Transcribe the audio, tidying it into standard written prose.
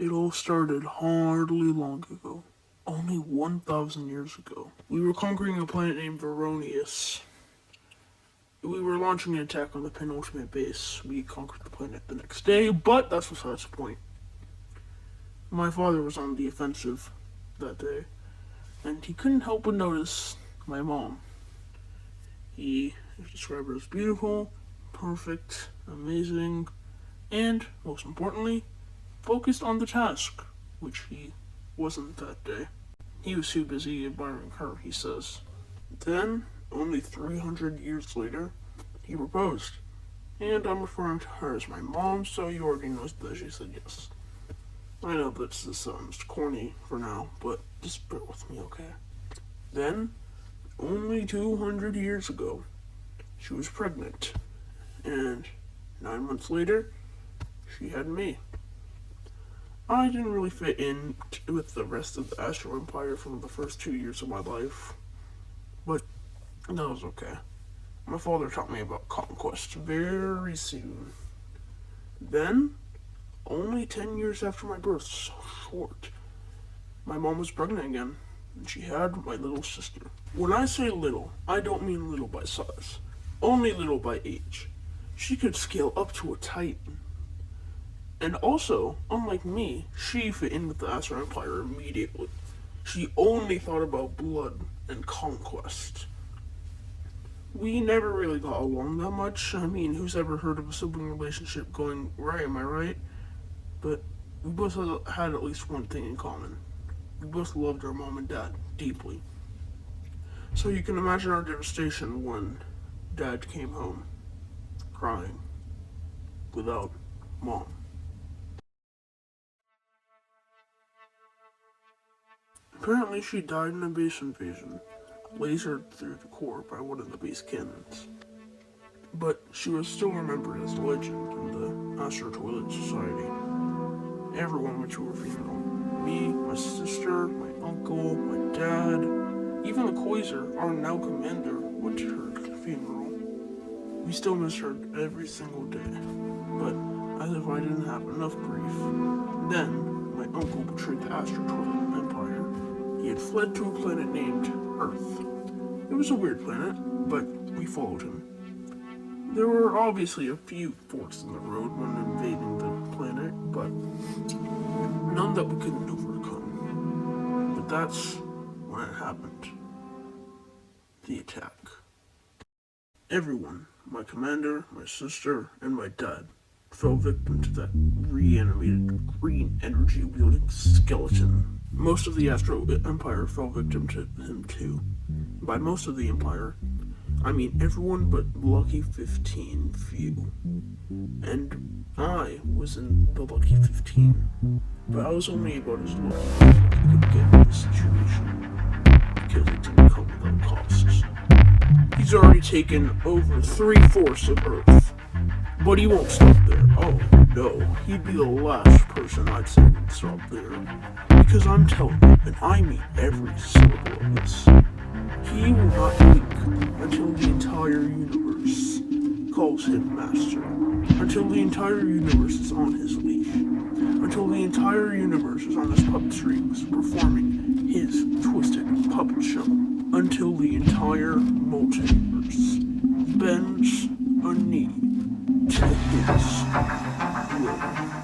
It all started hardly long ago. Only 1,000 years ago. We were conquering a planet named Veronius. We were launching an attack on the penultimate base. We conquered the planet the next day, but that's besides the point. My father was on the offensive that day, and he couldn't help but notice my mom. He described her as beautiful, perfect, amazing, and, most importantly, focused on the task, which he wasn't that day. He was too busy admiring her, he says. Then, only 300 years later, he proposed. And I'm referring to her as my mom, so you already know that she said yes. I know that this sounds corny for now, but just bear with me, okay? Then, only 200 years ago, she was pregnant. And 9 months later, she had me. I didn't really fit in with the rest of the Astro Empire from the first 2 years of my life, but that was okay. My father taught me about conquest very soon. Then, only 10 years after my birth, so short, my mom was pregnant again, and she had my little sister. When I say little, I don't mean little by size, only little by age. She could scale up to a Titan. And also, unlike me, she fit in with the Astro Empire immediately. She only thought about blood and conquest. We never really got along that much. I mean, who's ever heard of a sibling relationship going right, am I right? But we both had at least one thing in common. We both loved our mom and dad deeply. So you can imagine our devastation when Dad came home, crying, without Mom. Apparently she died in a base invasion, lasered through the core by one of the base cannons. But she was still remembered as a legend in the Astro Toilet Society. Everyone went to her funeral. Me, my sister, my uncle, my dad, even the Koiser, our now commander, went to her funeral. We still miss her every single day. But as if I didn't have enough grief, then my uncle betrayed the Astro Toilet Empire. He had fled to a planet named Earth. It was a weird planet, but we followed him. There were obviously a few forks in the road when invading the planet, but none that we couldn't overcome. But that's when it happened. The attack. Everyone, my commander, my sister, and my dad, fell victim to that reanimated green energy wielding skeleton. Most of the Astro Empire fell victim to him too. By most of the Empire, I mean everyone but lucky 15 few. And I was in the lucky 15. But I was only about as lucky as I could get in this situation. Because it didn't come without costs. He's already taken over 3/4 of Earth. But he won't stop there. Oh no, he'd be the last person I'd say would stop there. Because I'm telling you, and I mean every syllable of this, he will not blink until the entire universe calls him master. Until the entire universe is on his leash. Until the entire universe is on his puppet strings, performing his twisted puppet show. Until the entire multiverse bends a knee to his will.